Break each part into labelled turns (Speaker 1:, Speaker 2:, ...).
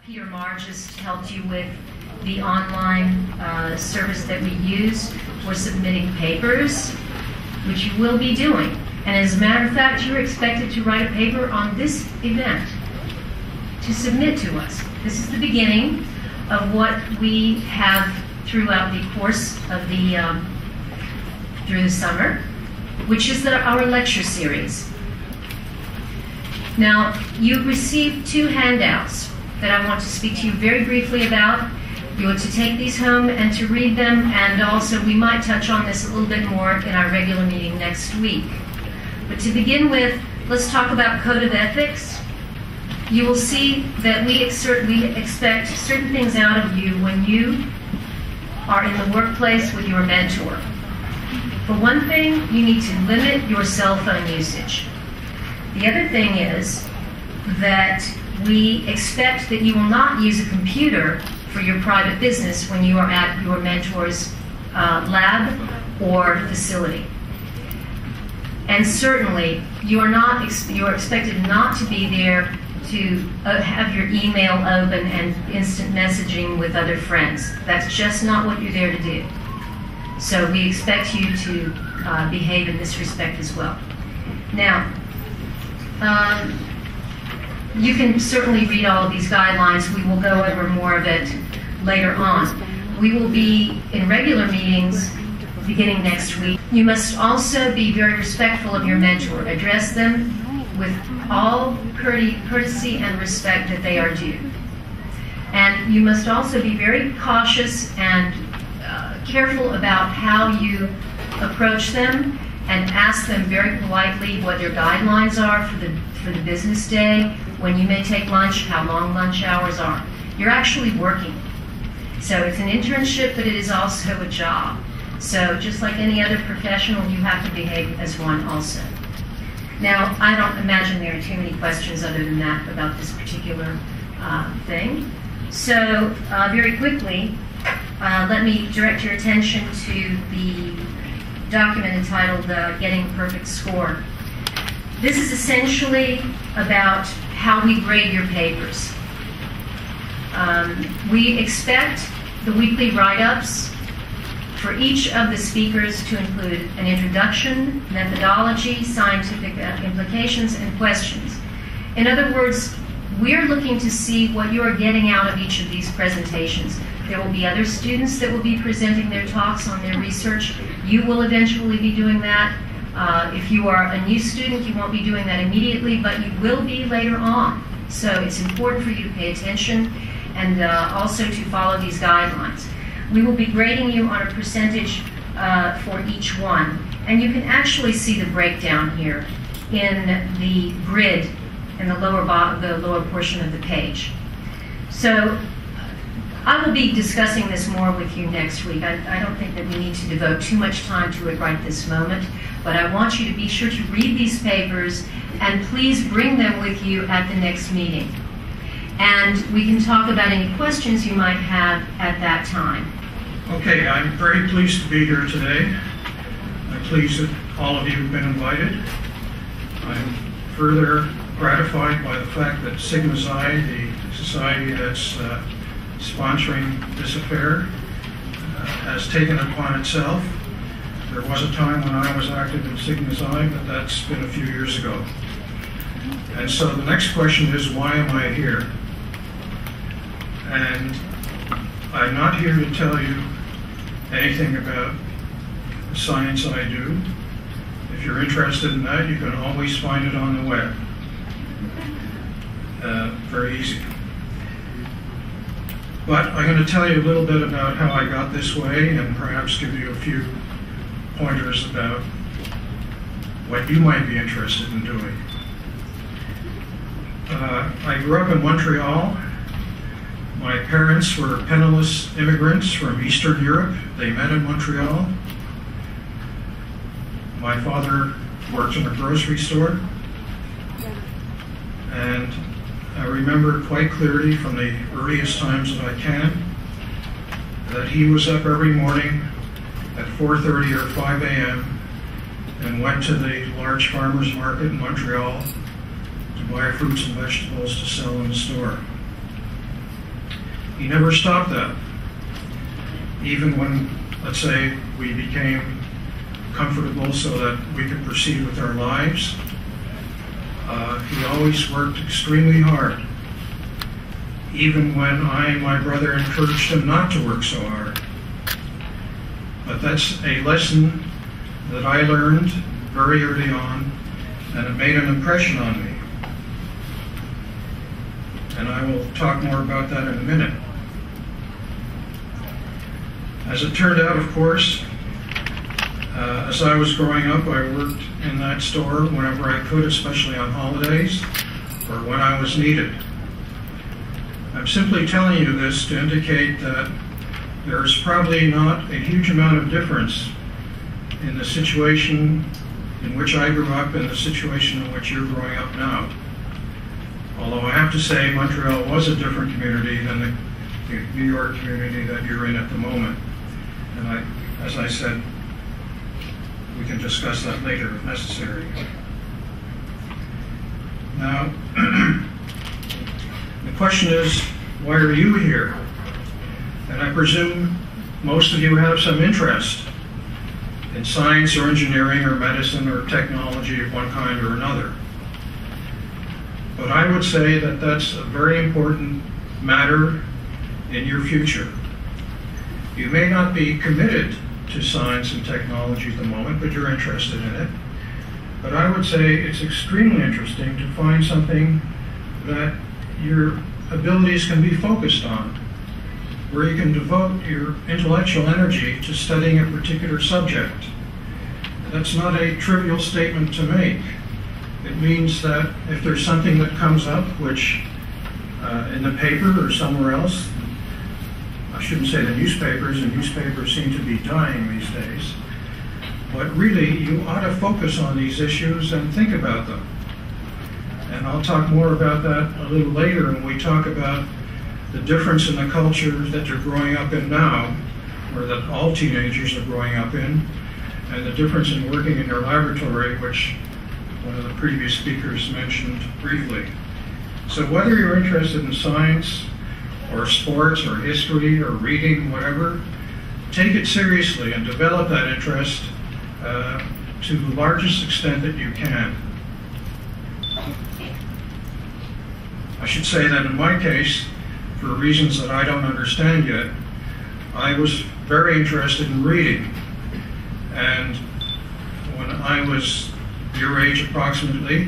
Speaker 1: Peter Marge has helped you with the online service that we use for submitting papers, which you will be doing. And as a matter of fact, you're expected to write a paper on this event to submit to us. This is the beginning of what we have throughout the course of through the summer, which is our lecture series. Now, you received 2 handouts that I want to speak to you very briefly about. You are to take these home and to read them, and also we might touch on this a little bit more in our regular meeting next week. But to begin with, let's talk about Code of Ethics. You will see that we expect certain things out of you when you are in the workplace with your mentor. For one thing, you need to limit your cell phone usage. The other thing is that we expect that you will not use a computer for your private business when you are at your mentor's lab or facility. And certainly, you are expected not to be there to have your email open and instant messaging with other friends. That's just not what you're there to do. So we expect you to behave in this respect as well. Now, you can certainly read all of these guidelines. We will go over more of it later on. We will be in regular meetings beginning next week. You must also be very respectful of your mentor. Address them with all courtesy and respect that they are due. And you must also be very cautious and careful about how you approach them, and ask them very politely what their guidelines are for the business day, when you may take lunch, how long lunch hours are. You're actually working. So it's an internship, but it is also a job. So just like any other professional, you have to behave as one also. Now, I don't imagine there are too many questions other than that about this particular thing. So very quickly, let me direct your attention to the document entitled Getting a Perfect Score. This is essentially about how we grade your papers. We expect the weekly write-ups for each of the speakers to include an introduction, methodology, scientific implications, and questions. In other words, we're looking to see what you are getting out of each of these presentations. There will be other students that will be presenting their talks on their research. You will eventually be doing that. If you are a new student, you won't be doing that immediately, but you will be later on. So it's important for you to pay attention and also to follow these guidelines. We will be grading you on a percentage for each one. And you can actually see the breakdown here in the grid in the lower portion of the page. So I will be discussing this more with you next week. I don't think that we need to devote too much time to it right this moment, but I want you to be sure to read these papers and please bring them with you at the next meeting. And we can talk about any questions you might have at that time.
Speaker 2: Okay, I'm very pleased to be here today. I'm pleased that all of you have been invited. I'm further gratified by the fact that Sigma Xi, the society that's sponsoring this affair, has taken it upon itself. There was a time when I was active in Sigma Xi, but that's been a few years ago. And so the next question is, why am I here? And I'm not here to tell you anything about the science I do. If you're interested in that, you can always find it on the web. Very easy. But I'm going to tell you a little bit about how I got this way and perhaps give you a few pointers about what you might be interested in doing. I grew up in Montreal. My parents were penniless immigrants from Eastern Europe. They met in Montreal. My father worked in a grocery store. And I remember quite clearly from the earliest times that I can that he was up every morning at 4:30 or 5 a.m. and went to the large farmers market in Montreal to buy fruits and vegetables to sell in the store. he never stopped that. Even when, let's say, we became comfortable so that we could proceed with our lives, he always worked extremely hard, even when I and my brother encouraged him not to work so hard. But that's a lesson that I learned very early on, and it made an impression on me. And I will talk more about that in a minute. As it turned out, of course, as I was growing up, I worked in that store whenever I could, especially on holidays or when I was needed. I'm simply telling you this to indicate that there's probably not a huge amount of difference in the situation in which I grew up and the situation in which you're growing up now. Although I have to say Montreal was a different community than the New York community that you're in at the moment. And as I said, we can discuss that later if necessary. Now, the question is, why are you here? And I presume most of you have some interest in science or engineering or medicine or technology of one kind or another. But I would say that that's a very important matter in your future. You may not be committed to science and technology at the moment, but you're interested in it. But I would say it's extremely interesting to find something that your abilities can be focused on, where you can devote your intellectual energy to studying a particular subject. That's not a trivial statement to make. It means that if there's something that comes up, which in the paper or somewhere else, I shouldn't say the newspapers seem to be dying these days, but really you ought to focus on these issues and think about them. And I'll talk more about that a little later when we talk about the difference in the culture that you're growing up in now, or that all teenagers are growing up in, and the difference in working in your laboratory, which one of the previous speakers mentioned briefly. So whether you're interested in science, or sports, or history, or reading, whatever, take it seriously and develop that interest to the largest extent that you can. I should say that in my case, for reasons that I don't understand yet, I was very interested in reading. And when I was your age approximately,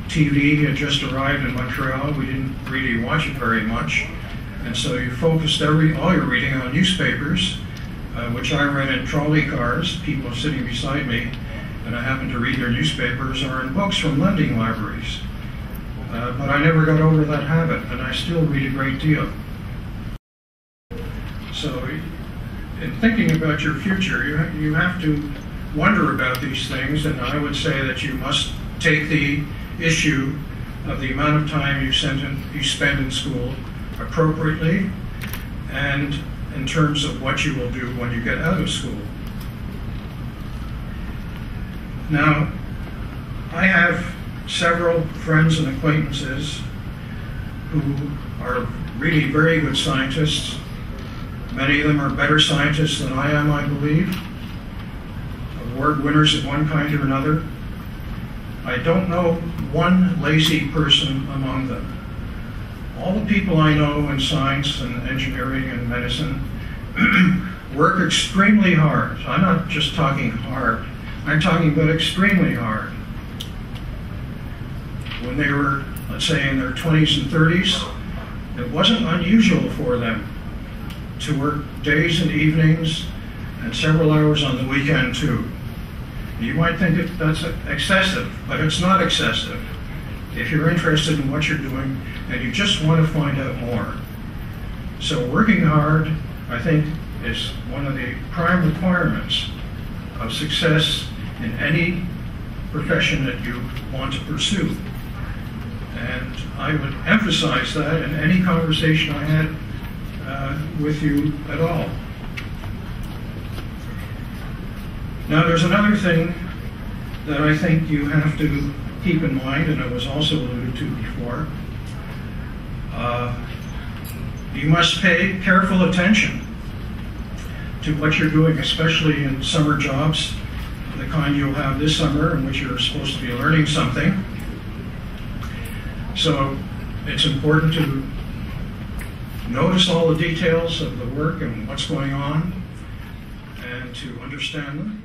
Speaker 2: TV had just arrived in Montreal. We didn't really watch it very much. And so you focused all your reading on newspapers, which I read in trolley cars, people sitting beside me, and I happened to read their newspapers, or in books from lending libraries. But I never got over that habit, and I still read a great deal. So in thinking about your future, you have to wonder about these things, and I would say that you must take the issue of the amount of time you spend in school appropriately, and in terms of what you will do when you get out of school. Now, I have several friends and acquaintances who are really very good scientists. Many of them are better scientists than I am, I believe. Award winners of one kind or another. I don't know one lazy person among them. All the people I know in science and engineering and medicine work extremely hard. I'm not just talking hard. I'm talking about extremely hard. When they were, let's say, in their 20s and 30s, it wasn't unusual for them to work days and evenings and several hours on the weekend too. You might think that's excessive, but it's not excessive if you're interested in what you're doing and you just want to find out more. So working hard, I think, is one of the prime requirements of success in any profession that you want to pursue. And I would emphasize that in any conversation I had with you at all. Now, there's another thing that I think you have to keep in mind, and it was also alluded to before. You must pay careful attention to what you're doing, especially in summer jobs, the kind you'll have this summer in which you're supposed to be learning something. So it's important to notice all the details of the work and what's going on and to understand them.